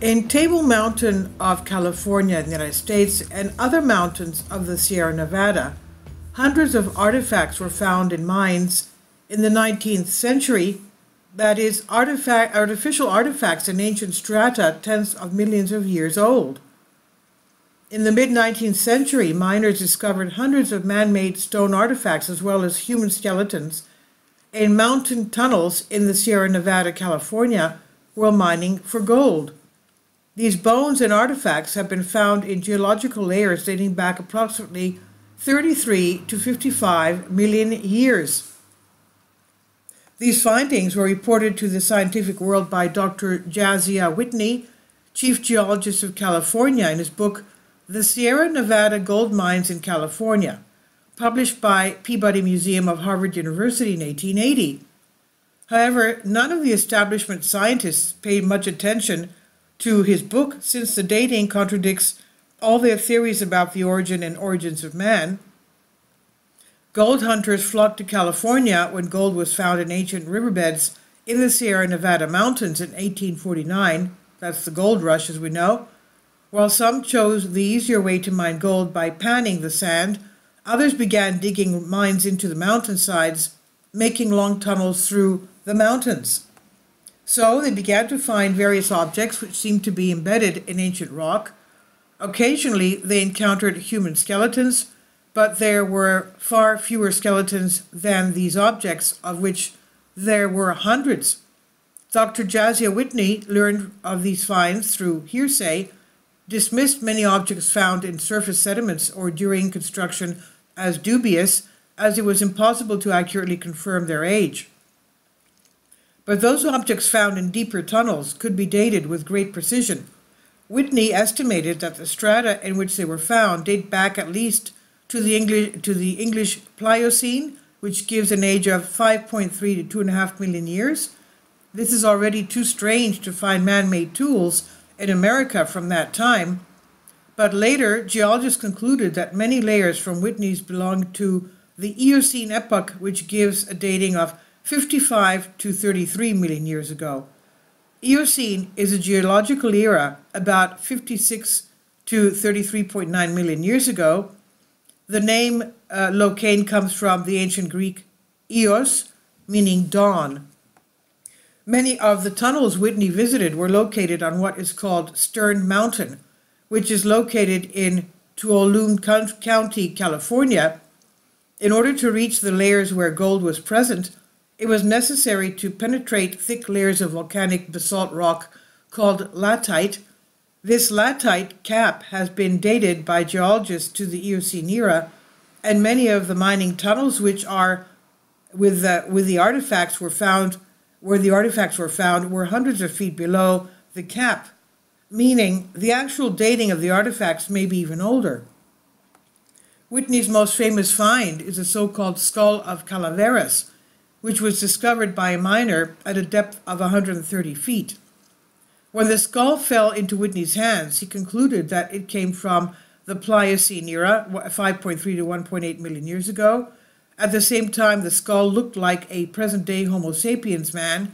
In Table Mountain of California in the United States and other mountains of the Sierra Nevada, hundreds of artifacts were found in mines in the 19th century, that is, artificial artifacts in ancient strata tens of millions of years old. In the mid-19th century, miners discovered hundreds of man-made stone artifacts as well as human skeletons in mountain tunnels in the Sierra Nevada, California, while mining for gold. These bones and artifacts have been found in geological layers dating back approximately 33 to 55 million years. These findings were reported to the scientific world by Dr. Jasiah Whitney, Chief Geologist of California, in his book, The Sierra Nevada Gold Mines in California, published by Peabody Museum of Harvard University in 1880. However, none of the establishment scientists paid much attention to his book, since the dating contradicts all their theories about the origin and origins of man. Gold hunters flocked to California when gold was found in ancient riverbeds in the Sierra Nevada mountains in 1849. That's the gold rush, as we know. While some chose the easier way to mine gold by panning the sand, others began digging mines into the mountainsides, making long tunnels through the mountains. So they began to find various objects which seemed to be embedded in ancient rock. Occasionally they encountered human skeletons, but there were far fewer skeletons than these objects, of which there were hundreds. Dr. Jasiah Whitney learned of these finds through hearsay, dismissed many objects found in surface sediments or during construction as dubious, as it was impossible to accurately confirm their age. But those objects found in deeper tunnels could be dated with great precision. Whitney estimated that the strata in which they were found date back at least to the English Pliocene, which gives an age of 5.3 to 2.5 million years. This is already too strange to find man-made tools in America from that time. But later, geologists concluded that many layers from Whitney's belonged to the Eocene epoch, which gives a dating of 55 to 33 million years ago. Eocene is a geological era about 56 to 33.9 million years ago. The name locane comes from the ancient Greek eos, meaning dawn. Many of the tunnels Whitney visited were located on what is called Stern Mountain, which is located in Tuolumne County, California. In order to reach the layers where gold was present, it was necessary to penetrate thick layers of volcanic basalt rock called latite. This latite cap has been dated by geologists to the Eocene era, and many of the mining tunnels which are where the artifacts were found were hundreds of feet below the cap, meaning the actual dating of the artifacts may be even older. Whitney's most famous find is the so-called Skull of Calaveras, which was discovered by a miner at a depth of 130 feet. When the skull fell into Whitney's hands, he concluded that it came from the Pliocene era, 5.3 to 1.8 million years ago. At the same time, the skull looked like a present-day Homo sapiens man,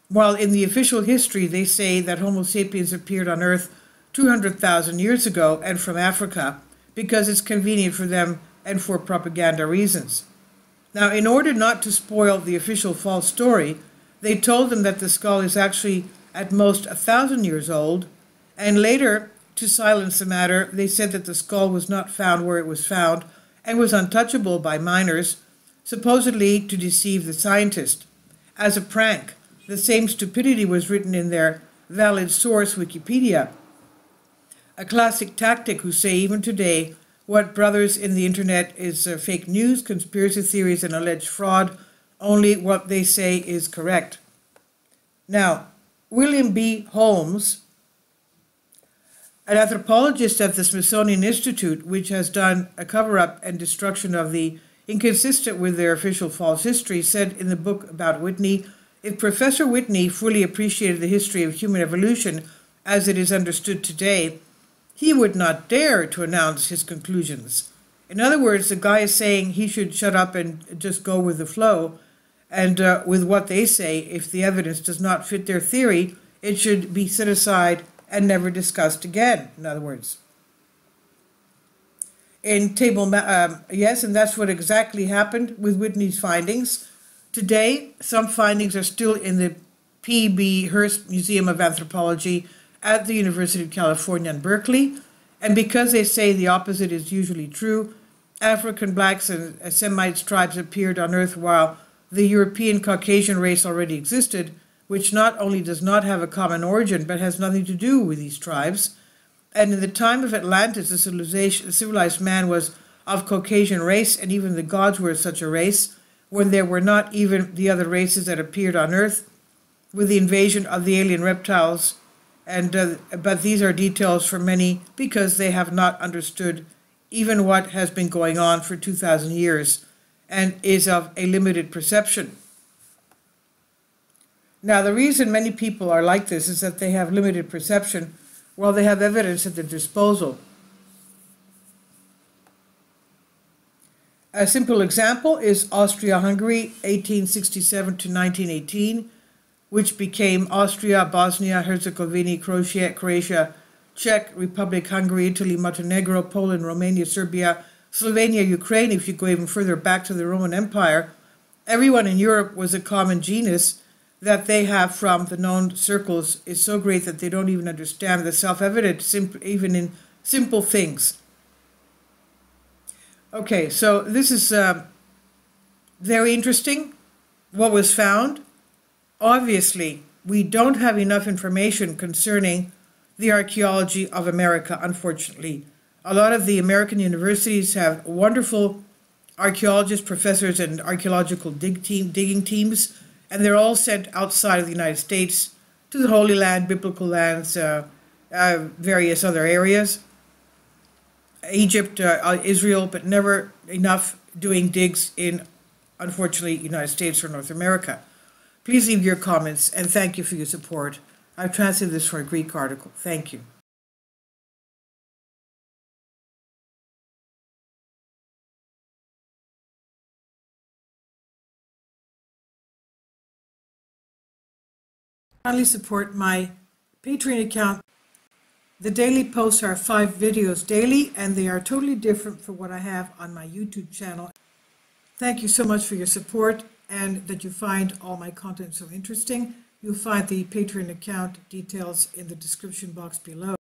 while in the official history they say that Homo sapiens appeared on Earth 200,000 years ago and from Africa, because it's convenient for them and for propaganda reasons. Now, in order not to spoil the official false story, they told them that the skull is actually at most 1,000 years old, and later, to silence the matter, they said that the skull was not found where it was found and was untouchable by miners, supposedly to deceive the scientist. As a prank, the same stupidity was written in their valid source, Wikipedia. A classic tactic who say even today, what brothers in the internet is fake news, conspiracy theories, and alleged fraud. Only what they say is correct. Now, William B. Holmes, an anthropologist at the Smithsonian Institute, which has done a cover-up and destruction of the inconsistent with their official false history, said in the book about Whitney, if Professor Whitney fully appreciated the history of human evolution as it is understood today, he would not dare to announce his conclusions. In other words, the guy is saying he should shut up and just go with the flow, and with what they say. If the evidence does not fit their theory, it should be set aside and never discussed again, in other words. Yes, and that's what exactly happened with Whitney's findings. Today, some findings are still in the P.B. Hearst Museum of Anthropology at the University of California in Berkeley, and because they say the opposite is usually true, African blacks and Semite tribes appeared on Earth while the European Caucasian race already existed, which not only does not have a common origin, but has nothing to do with these tribes. And in the time of Atlantis, the civilized man was of Caucasian race, and even the gods were such a race, when there were not even the other races that appeared on Earth, with the invasion of the alien reptiles. But these are details for many because they have not understood even what has been going on for 2,000 years and is of a limited perception. Now, the reason many people are like this is that they have limited perception while they have evidence at their disposal. A simple example is Austria-Hungary, 1867 to 1918, which became Austria, Bosnia, Herzegovina, Croatia, Czech Republic, Hungary, Italy, Montenegro, Poland, Romania, Serbia, Slovenia, Ukraine. If you go even further back to the Roman Empire, everyone in Europe was a common genus that they have from the known circles is so great that they don't even understand the self-evident, even in simple things. Okay, so this is very interesting, what was found. Obviously, we don't have enough information concerning the archaeology of America, unfortunately. A lot of the American universities have wonderful archaeologists, professors, and archaeological digging teams, and they're all sent outside of the United States to the Holy Land, biblical lands, various other areas, Egypt, Israel, but never enough doing digs in, unfortunately, United States or North America. Please leave your comments, and thank you for your support. I've translated this for a Greek article. Thank you. Kindly support my Patreon account. The daily posts are 5 videos daily, and they are totally different from what I have on my YouTube channel. Thank you so much for your support and that you find all my content so interesting. You'll find the Patreon account details in the description box below.